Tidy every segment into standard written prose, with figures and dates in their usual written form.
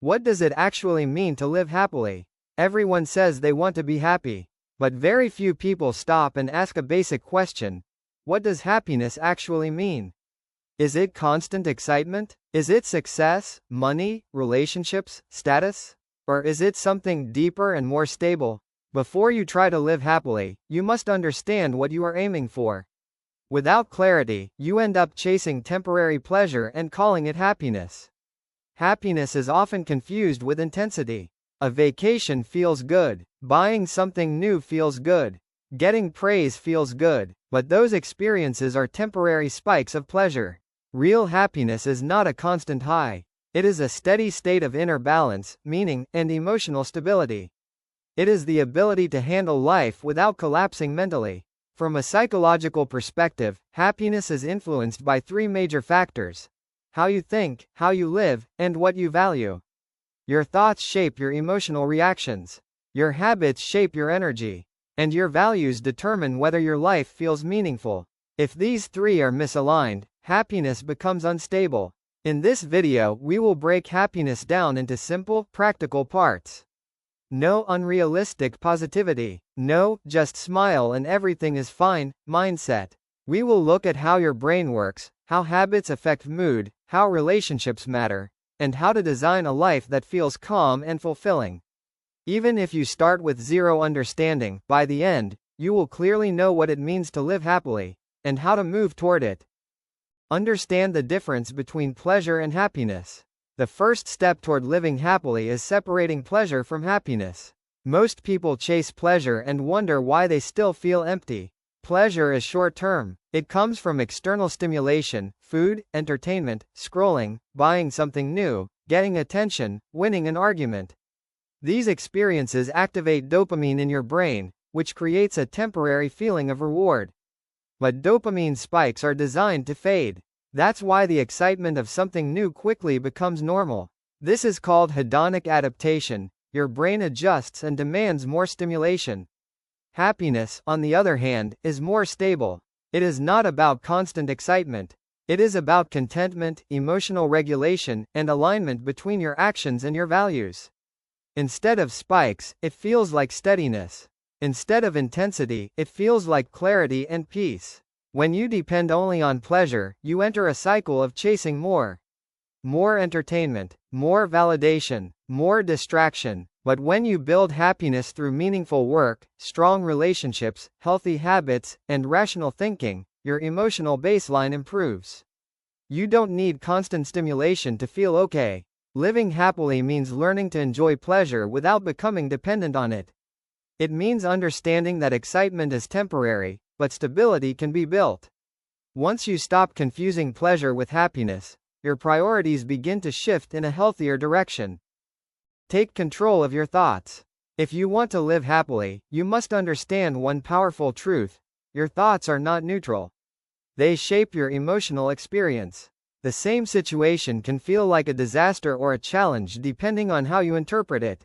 What does it actually mean to live happily? Everyone says they want to be happy, but very few people stop and ask a basic question. What does happiness actually mean? Is it constant excitement? Is it success, money, relationships, status? Or is it something deeper and more stable? Before you try to live happily, you must understand what you are aiming for. Without clarity, you end up chasing temporary pleasure and calling it happiness. Happiness is often confused with intensity. A vacation feels good. Buying something new feels good. Getting praise feels good. But those experiences are temporary spikes of pleasure. Real happiness is not a constant high. It is a steady state of inner balance, meaning, and emotional stability. It is the ability to handle life without collapsing mentally. From a psychological perspective, happiness is influenced by three major factors: how you think, how you live, and what you value. Your thoughts shape your emotional reactions. Your habits shape your energy. And your values determine whether your life feels meaningful. If these three are misaligned, happiness becomes unstable. In this video, we will break happiness down into simple, practical parts. No unrealistic positivity. No, just smile and everything is fine, mindset. We will look at how your brain works, how habits affect mood, how relationships matter, and how to design a life that feels calm and fulfilling. Even if you start with zero understanding, by the end, you will clearly know what it means to live happily, and how to move toward it. Understand the difference between pleasure and happiness. The first step toward living happily is separating pleasure from happiness. Most people chase pleasure and wonder why they still feel empty. Pleasure is short-term. It comes from external stimulation, food, entertainment, scrolling, buying something new, getting attention, winning an argument. These experiences activate dopamine in your brain, which creates a temporary feeling of reward. But dopamine spikes are designed to fade. That's why the excitement of something new quickly becomes normal. This is called hedonic adaptation. Your brain adjusts and demands more stimulation. Happiness, on the other hand, is more stable. It is not about constant excitement. It is about contentment, emotional regulation, and alignment between your actions and your values. Instead of spikes, it feels like steadiness. Instead of intensity, it feels like clarity and peace. When you depend only on pleasure, you enter a cycle of chasing more. More entertainment, more validation, more distraction. But when you build happiness through meaningful work, strong relationships, healthy habits, and rational thinking, your emotional baseline improves. You don't need constant stimulation to feel okay. Living happily means learning to enjoy pleasure without becoming dependent on it. It means understanding that excitement is temporary, but stability can be built. Once you stop confusing pleasure with happiness, your priorities begin to shift in a healthier direction. Take control of your thoughts. If you want to live happily, you must understand one powerful truth: your thoughts are not neutral. They shape your emotional experience. The same situation can feel like a disaster or a challenge depending on how you interpret it.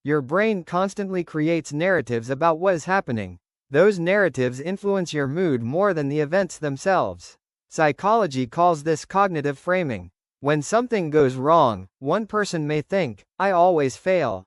Your brain constantly creates narratives about what is happening. Those narratives influence your mood more than the events themselves. Psychology calls this cognitive framing. When something goes wrong, one person may think, "I always fail.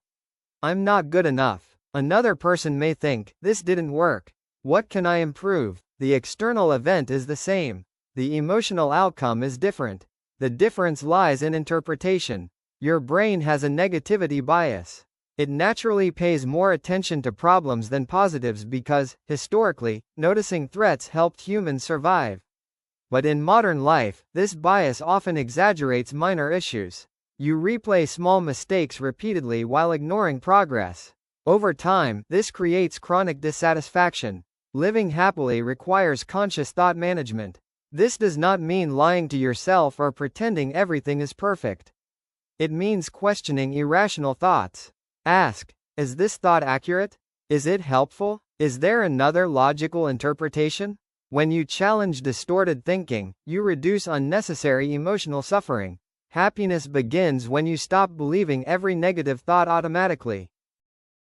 I'm not good enough." Another person may think, "This didn't work. What can I improve?" The external event is the same. The emotional outcome is different. The difference lies in interpretation. Your brain has a negativity bias. It naturally pays more attention to problems than positives because, historically, noticing threats helped humans survive. But in modern life, this bias often exaggerates minor issues. You replay small mistakes repeatedly while ignoring progress. Over time, this creates chronic dissatisfaction. Living happily requires conscious thought management. This does not mean lying to yourself or pretending everything is perfect. It means questioning irrational thoughts. Ask, is this thought accurate? Is it helpful? Is there another logical interpretation? When you challenge distorted thinking, you reduce unnecessary emotional suffering. Happiness begins when you stop believing every negative thought automatically.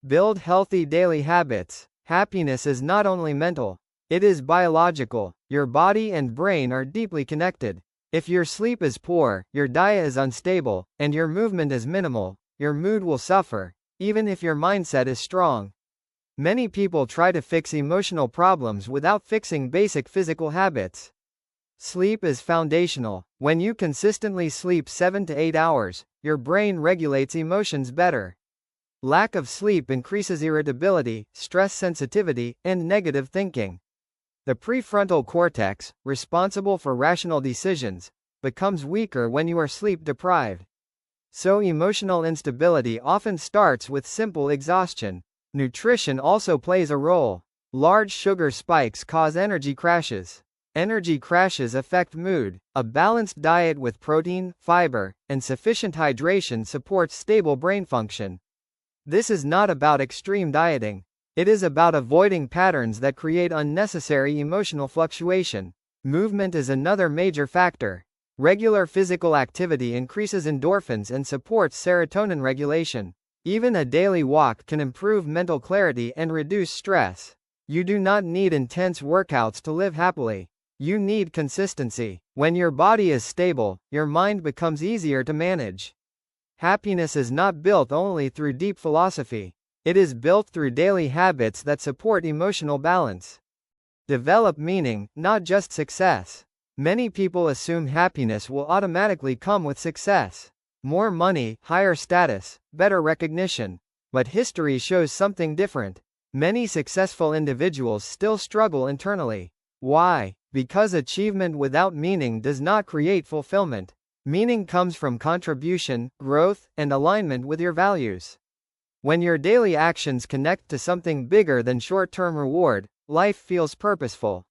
Build healthy daily habits. Happiness is not only mental, it is biological. Your body and brain are deeply connected. If your sleep is poor, your diet is unstable, and your movement is minimal, your mood will suffer, even if your mindset is strong. Many people try to fix emotional problems without fixing basic physical habits. Sleep is foundational. When you consistently sleep 7 to 8 hours, your brain regulates emotions better. Lack of sleep increases irritability, stress sensitivity, and negative thinking. The prefrontal cortex, responsible for rational decisions, becomes weaker when you are sleep deprived. So emotional instability often starts with simple exhaustion. Nutrition also plays a role. Large sugar spikes cause energy crashes. Energy crashes affect mood. A balanced diet with protein, fiber, and sufficient hydration supports stable brain function. This is not about extreme dieting. It is about avoiding patterns that create unnecessary emotional fluctuation. Movement is another major factor. Regular physical activity increases endorphins and supports serotonin regulation. Even a daily walk can improve mental clarity and reduce stress. You do not need intense workouts to live happily. You need consistency. When your body is stable, your mind becomes easier to manage. Happiness is not built only through deep philosophy. It is built through daily habits that support emotional balance. Develop meaning, not just success. Many people assume happiness will automatically come with success. More money, higher status, better recognition. But history shows something different. Many successful individuals still struggle internally. Why? Because achievement without meaning does not create fulfillment. Meaning comes from contribution, growth, and alignment with your values. When your daily actions connect to something bigger than short-term reward, life feels purposeful.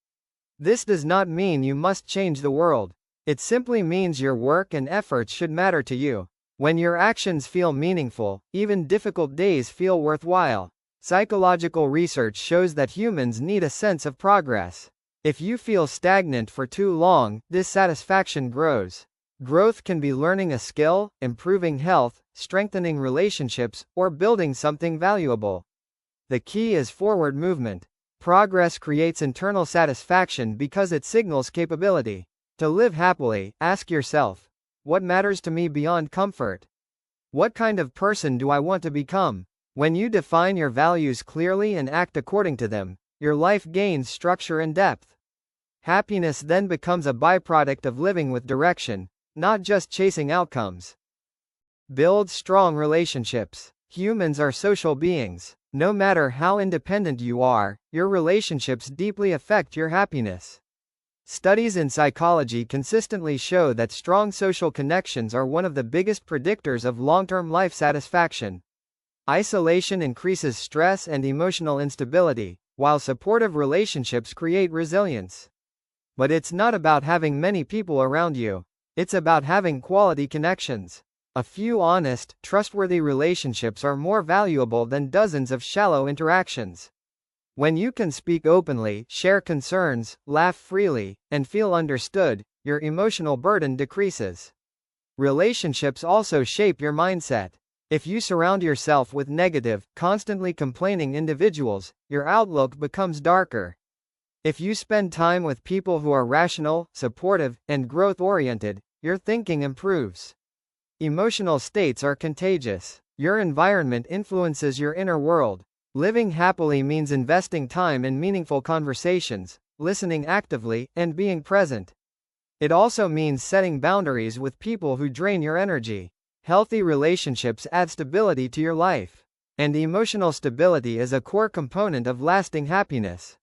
This does not mean you must change the world. It simply means your work and efforts should matter to you. When your actions feel meaningful, even difficult days feel worthwhile. Psychological research shows that humans need a sense of progress. If you feel stagnant for too long, dissatisfaction grows. Growth can be learning a skill, improving health, strengthening relationships, or building something valuable. The key is forward movement. Progress creates internal satisfaction because it signals capability. To live happily, ask yourself, what matters to me beyond comfort? What kind of person do I want to become? When you define your values clearly and act according to them, your life gains structure and depth. Happiness then becomes a byproduct of living with direction, not just chasing outcomes. Build strong relationships. Humans are social beings. No matter how independent you are, your relationships deeply affect your happiness. Studies in psychology consistently show that strong social connections are one of the biggest predictors of long-term life satisfaction. Isolation increases stress and emotional instability, while supportive relationships create resilience. But it's not about having many people around you. It's about having quality connections. A few honest, trustworthy relationships are more valuable than dozens of shallow interactions. When you can speak openly, share concerns, laugh freely, and feel understood, your emotional burden decreases. Relationships also shape your mindset. If you surround yourself with negative, constantly complaining individuals, your outlook becomes darker. If you spend time with people who are rational, supportive, and growth-oriented, your thinking improves. Emotional states are contagious. Your environment influences your inner world. Living happily means investing time in meaningful conversations, listening actively, and being present. It also means setting boundaries with people who drain your energy. Healthy relationships add stability to your life. And emotional stability is a core component of lasting happiness.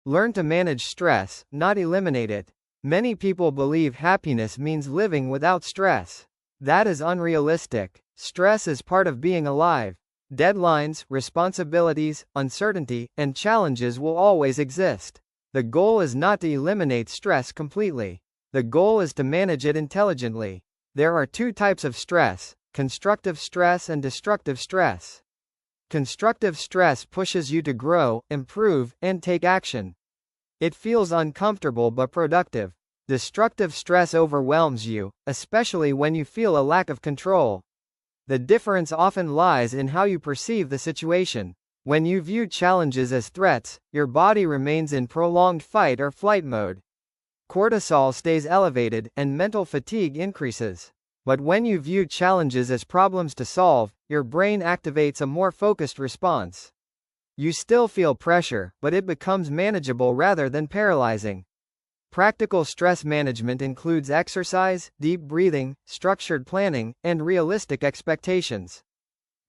Learn to manage stress, not eliminate it. Many people believe happiness means living without stress. That is unrealistic. Stress is part of being alive. Deadlines, responsibilities, uncertainty, and challenges will always exist. The goal is not to eliminate stress completely. The goal is to manage it intelligently. There are two types of stress: constructive stress and destructive stress. Constructive stress pushes you to grow, improve, and take action. It feels uncomfortable but productive. Destructive stress overwhelms you, especially when you feel a lack of control. The difference often lies in how you perceive the situation. When you view challenges as threats, your body remains in prolonged fight or flight mode. cortisol stays elevated, and mental fatigue increases. But when you view challenges as problems to solve, your brain activates a more focused response. You still feel pressure, but it becomes manageable rather than paralyzing. Practical stress management includes exercise, deep breathing, structured planning, and realistic expectations.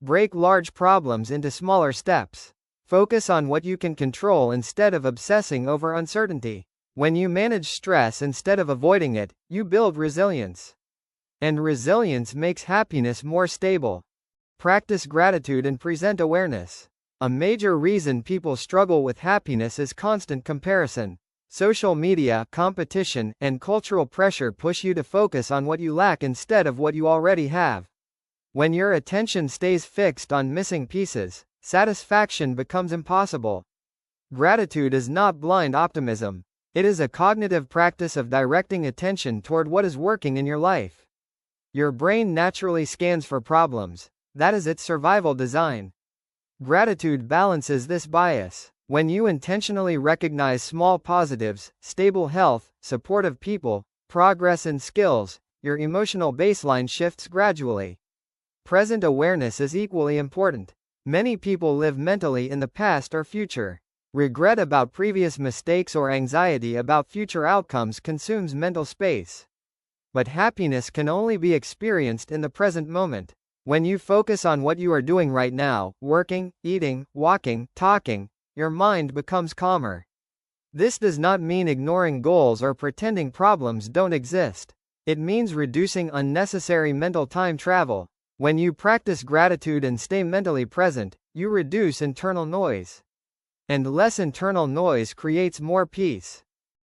Break large problems into smaller steps. Focus on what you can control instead of obsessing over uncertainty. When you manage stress instead of avoiding it, you build resilience. And resilience makes happiness more stable. Practice gratitude and present awareness. A major reason people struggle with happiness is constant comparison. Social media, competition, and cultural pressure push you to focus on what you lack instead of what you already have. When your attention stays fixed on missing pieces, satisfaction becomes impossible. Gratitude is not blind optimism. It is a cognitive practice of directing attention toward what is working in your life. Your brain naturally scans for problems. That is its survival design. Gratitude balances this bias. When you intentionally recognize small positives, stable health, supportive people, progress and skills, your emotional baseline shifts gradually. Present awareness is equally important. Many people live mentally in the past or future. Regret about previous mistakes or anxiety about future outcomes consumes mental space. But happiness can only be experienced in the present moment. When you focus on what you are doing right now, working, eating, walking, talking, your mind becomes calmer. This does not mean ignoring goals or pretending problems don't exist. It means reducing unnecessary mental time travel. When you practice gratitude and stay mentally present, you reduce internal noise. And less internal noise creates more peace.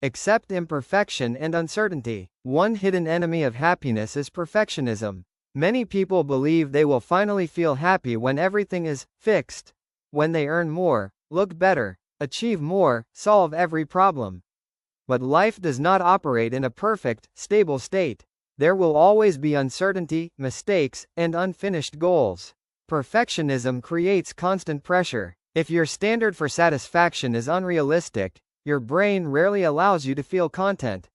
Accept imperfection and uncertainty. One hidden enemy of happiness is perfectionism. Many people believe they will finally feel happy when everything is fixed, when they earn more, look better, achieve more, solve every problem. But life does not operate in a perfect, stable state. There will always be uncertainty, mistakes, and unfinished goals. Perfectionism creates constant pressure. If your standard for satisfaction is unrealistic, your brain rarely allows you to feel content.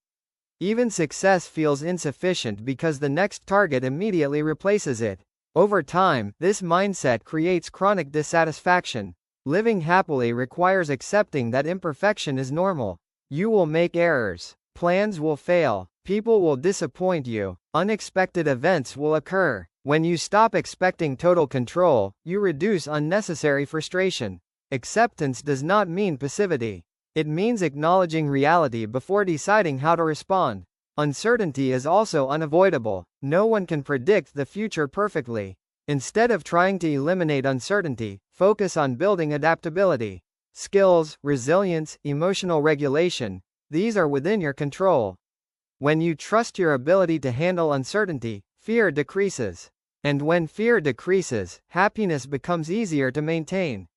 Even success feels insufficient because the next target immediately replaces it. Over time, this mindset creates chronic dissatisfaction. Living happily requires accepting that imperfection is normal. You will make errors. Plans will fail. People will disappoint you. Unexpected events will occur. When you stop expecting total control, you reduce unnecessary frustration. Acceptance does not mean passivity. It means acknowledging reality before deciding how to respond. Uncertainty is also unavoidable. No one can predict the future perfectly. Instead of trying to eliminate uncertainty, focus on building adaptability. Skills, resilience, emotional regulation, these are within your control. When you trust your ability to handle uncertainty, fear decreases. And when fear decreases, happiness becomes easier to maintain.